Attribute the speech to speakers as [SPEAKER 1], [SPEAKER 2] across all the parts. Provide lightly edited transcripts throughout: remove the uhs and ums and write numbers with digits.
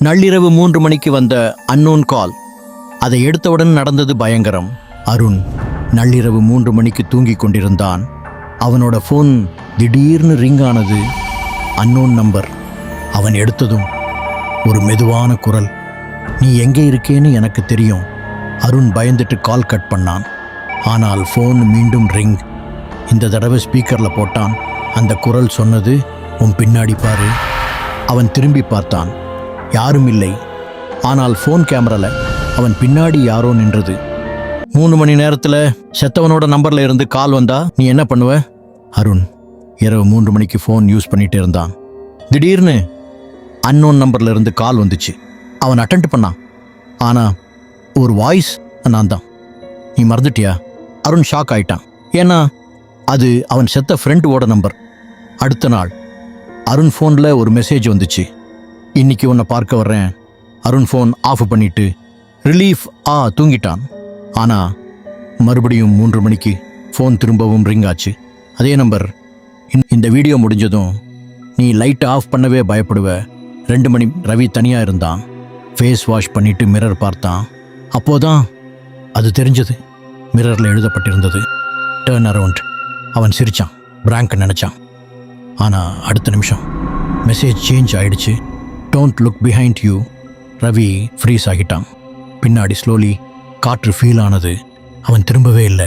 [SPEAKER 1] நள்ளிரவு 3 மணிக்கு வந்த அன்னோன் கால். அதை எடுத்தவுடன் நடந்தது பயங்கரம். அருண் நள்ளிரவு 3 மணிக்கு தூங்கிக் கொண்டிருந்தான். அவனோட ஃபோன் திடீர்னு ரிங் ஆனது. Unknown number. அவன் எடுத்ததும் ஒரு மெதுவான குரல், நீ எங்கே இருக்கேன்னு எனக்கு தெரியும். அருண் பயந்துட்டு கால் கட் பண்ணான். ஆனால் ஃபோன் மீண்டும் ரிங். இந்த தடவை ஸ்பீக்கரில் போட்டான். அந்த குரல் சொன்னது, உன் பின்னாடி பாரு. அவன் திரும்பி பார்த்தான். யாரும் இல்லை. ஆனால் ஃபோன் கேமராவில் அவன் பின்னாடி யாரோ நின்றது. 3 மணி நேரத்தில் செத்தவனோட நம்பரில் இருந்து கால் வந்தா நீ என்ன பண்ணுவ? அருண் இரவு 3 மணிக்கு ஃபோன் யூஸ் பண்ணிட்டு இருந்தான். திடீர்னு அன்னோன் நம்பர்ல இருந்து கால் வந்துச்சு. அவன் அட்டென்ட் பண்ணான். ஆனால் ஒரு வாய்ஸ், நான் தான். நீ மறந்துட்டியா? அருண் ஷாக் ஆயிட்டான். ஏன்னா அது அவன் செத்த ஃப்ரெண்டோட நம்பர். அடுத்த நாள் அருண் ஃபோனில் ஒரு மெசேஜ் வந்துச்சு. இன்னைக்கு உன்னை பார்க்க வர்றேன். அருண் ஃபோன் ஆஃப் பண்ணிட்டு ரிலீஃப் தூங்கிட்டான். ஆனால் மறுபடியும் 3 மணிக்கு ஃபோன் திரும்பவும் ரிங் ஆச்சு. அதே நம்பர். இந்த வீடியோ முடிஞ்சதும் நீ லைட் ஆஃப் பண்ணவே பயப்படுவ. 2 மணி ரவி தனியாக இருந்தான். ஃபேஸ் வாஷ் பண்ணிட்டு மிரர் பார்த்தான். அப்போதான் அது தெரிஞ்சது. மிரரில் எழுதப்பட்டிருந்தது, டர்ன் அரவுண்ட். அவன் சிரிச்சான், பிராங்க் நினச்சான். ஆனால் அடுத்த நிமிஷம் மெசேஜ் சேஞ்ச் ஆயிடுச்சு. Don't look behind you. Ravi freeze ஆகிட்டான். பின்னாடி ஸ்லோலி காற்று ஃபீல் ஆனது. அவன் திரும்பவே இல்லை.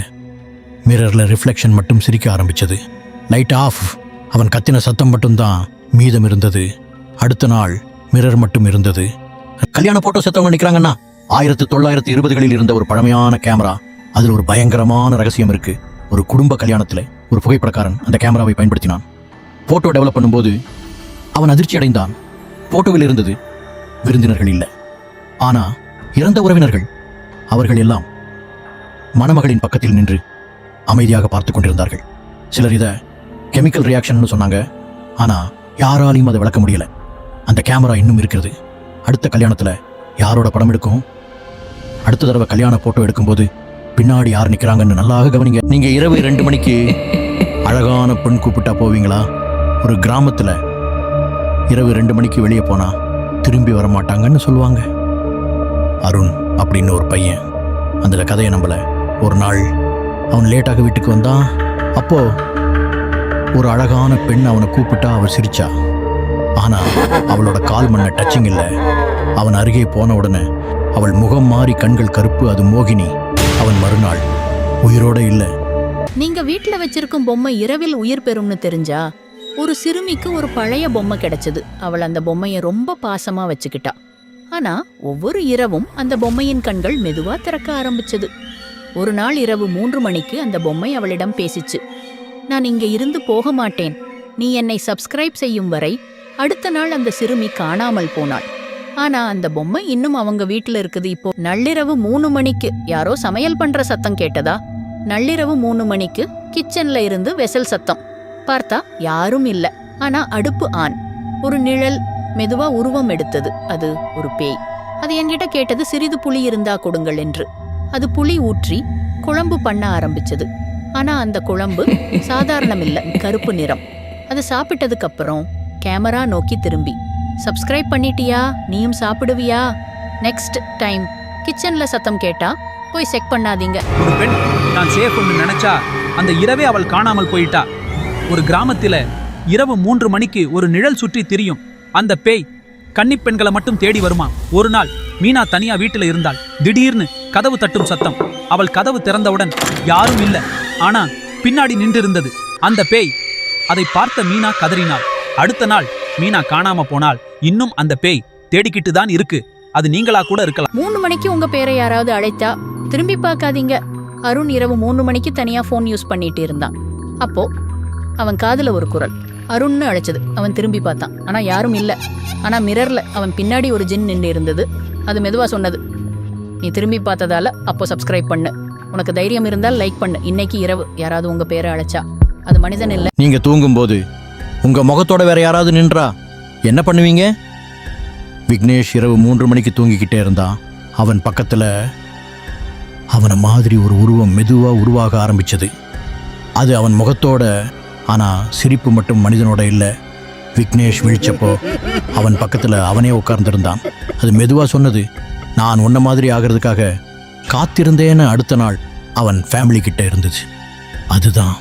[SPEAKER 1] மிரரில் ரிஃப்ளெக்ஷன் மட்டும் சிரிக்க ஆரம்பிச்சது. Light off. அவன் கத்தின சத்தம் மட்டும்தான் மீதம் இருந்தது. அடுத்த நாள் மிரர் மட்டும் இருந்தது. கல்யாண போட்டோ செத்தவங்க நிற்கிறாங்கன்னா 1920களில் இருந்த ஒரு பழமையான கேமரா. அதில் ஒரு பயங்கரமான ரகசியம் இருக்கு. ஒரு குடும்ப கல்யாணத்தில் ஒரு புகைப்படக்காரன் அந்த கேமராவை பயன்படுத்தினான். போட்டோ டெவலப் பண்ணும்போது அவன் அதிர்ச்சி அடைந்தான். போட்டோவில் இருந்தது விருந்தினர்கள் இல்லை, ஆனா இறந்த உறவினர்கள். அவர்கள் எல்லாம் மணமகளின் பக்கத்தில் நின்று அமைதியாக பார்த்து கொண்டிருந்தார்கள். சிலர் இதை கெமிக்கல் ரியாக்ஷன் சொன்னாங்க. ஆனா யாராலையும் அதை விளக்க முடியல. அந்த கேமரா இன்னும் இருக்கிறது. அடுத்த கல்யாணத்துல யாரோட படம் எடுக்கும்? அடுத்த தடவை கல்யாண போட்டோ எடுக்கும்போது பின்னாடி யார் நிற்கிறாங்கன்னு நல்லாக கவனிங்க. நீங்க இரவு 2 மணிக்கு அழகான பெண் கூப்பிட்டா போவீங்களா? ஒரு கிராமத்துல இரவு 2 மணிக்கு வெளியே போனா திரும்பி வரமாட்டாங்கன்னு சொல்லுவாங்க. அருண் அப்படின்னு ஒரு பையன் அந்த கதையை நம்பல. ஒரு நாள் அவன் லேட்டாக வீட்டுக்கு வந்தான். அப்போ ஒரு அழகான பெண் அவனை கூப்பிட்டா. அவள் சிரிச்சா. ஆனா அவளோட கால் மண்ண டச்சிங் இல்லை. அவன் அருகே போன உடனே அவள் முகம் மாறி கண்கள் கருப்பு. அது மோகினி. அவன் மறுநாள் உயிரோட இல்லை.
[SPEAKER 2] நீங்க வீட்ல வச்சிருக்கும் பொம்மை இரவில் உயிர் பெறும்னு தெரிஞ்சா ஒரு சிறுமிக்கு ஒரு பழைய பொம்மை கிடைச்சது. அவள் அந்த பொம்மையை ரொம்ப பாசமா வச்சுக்கிட்டா. ஆனா ஒவ்வொரு இரவும் அந்த பொம்மையின் கண்கள் மெதுவா திறக்க ஆரம்பிச்சது. ஒரு நாள் இரவு 3 மணிக்கு அந்த பொம்மை அவளிடம் பேசிச்சு. நான் இங்க இருந்து போக மாட்டேன். நீ என்னை சப்ஸ்கிரைப் செய்யும் வரை. அடுத்த நாள் அந்த சிறுமி காணாமல் போனாள். ஆனா அந்த பொம்மை இன்னும் அவங்க வீட்டுல இருக்குது. இப்போ நள்ளிரவு 3 மணிக்கு யாரோ சமையல் பண்ற சத்தம் கேட்டதா? நள்ளிரவு 3 மணிக்கு கிச்சன்ல இருந்து வெசல் சத்தம். பார்த்தா யாரும் இல்ல. ஆனா அடுப்பு ஆன். ஒரு நிழல் மெதுவா உருவம் எடுத்தது. அது ஒரு பேய். அது என்கிட்ட கேட்டது, சிறிது புளி இருந்தா கொடுங்கள் என்று. அது புளி ஊற்றி குழம்பு பண்ண ஆரம்பிச்சது. ஆனா அந்த குழம்பு சாதாரணம் இல்ல, கருப்பு நிறம். அது சாப்பிட்டதுக்கு அப்புறம் கேமரா நோக்கி திரும்பி, சப்ஸ்கிரைப் பண்ணிட்டியா? நீயும் சாப்பிடுவியா? நெக்ஸ்ட் டைம் கிச்சன்ல சத்தம் கேட்டா போய் செக் பண்ணாதீங்க.
[SPEAKER 3] ஒரு பெண் நான் சேஃப்னு நினைச்சா அந்த இரவே அவள் காணாமல் போயிட்டா. ஒரு கிராமத்தில இரவு 3 மணிக்கு ஒரு நிழல் சுற்றி திரியும். அந்த பேய் கன்னி பெண்களை மட்டும் தேடி வருமா. ஒரு நாள் மீனா தனியா வீட்டுல இருந்தாள். திடீர்னு கதவு தட்டும் சத்தம். அவள் கதவு திறந்தவுடன் யாரும் இல்ல. ஆனா பின்னாடி நின்றிருந்தது அந்த பேய். அதை பார்த்த மீனா கதறினாள். அடுத்த நாள் மீனா காணாம போனால். இன்னும் அந்த பேய் தேடிக்கிட்டு தான் இருக்கு. அது நீங்களா கூட இருக்கலாம்.
[SPEAKER 2] 3 மணிக்கு உங்க பேரை யாராவது அழைத்தா திரும்பி பார்க்காதீங்க. அருண் இரவு 3 மணிக்கு தனியா போன் யூஸ் பண்ணிட்டு இருந்தான். அப்போ அவன் காதுல ஒரு குரல் அருண்னு அழைச்சது. அவன் திரும்பி பார்த்தான். ஆனா யாரும் இல்ல. ஆனா மிரர்ல அவன் பின்னாடி ஒரு ஜின் நின்று இருந்தது. அது மெதுவா சொன்னது, நீ திரும்பி பார்த்ததால அப்போ சப்ஸ்கிரைப் பண்ணு. உனக்கு தைரியம் இருந்தால் லைக் பண்ணு. இன்னைக்கு இரவு யாராவது உங்க பேரை அழைச்சா அது மனிதன் இல்ல.
[SPEAKER 1] நீங்க தூங்கும்போது உங்க முகத்தோட வேற யாராவது நின்றா என்ன பண்ணுவீங்க? விக்னேஷ் இரவு 3 மணிக்கு தூங்கிக்கிட்டே இருந்தான். அவன் பக்கத்துல அவனை மாதிரி ஒரு உருவம் மெதுவா உருவாக ஆரம்பிச்சது. அது அவன் முகத்தோட. ஆனா சிரிப்பு மட்டும் மனிதனோட இல்லை. விக்னேஷ் விழிச்சப்போ அவன் பக்கத்தில் அவனே உட்கார்ந்திருந்தான். அது மெதுவாக சொன்னது, நான் உன்ன மாதிரி ஆகிறதுக்காக காத்திருந்தேன்னு அடுத்த நாள் அவன் ஃபேமிலி கிட்ட இருந்துச்சு. அதுதான்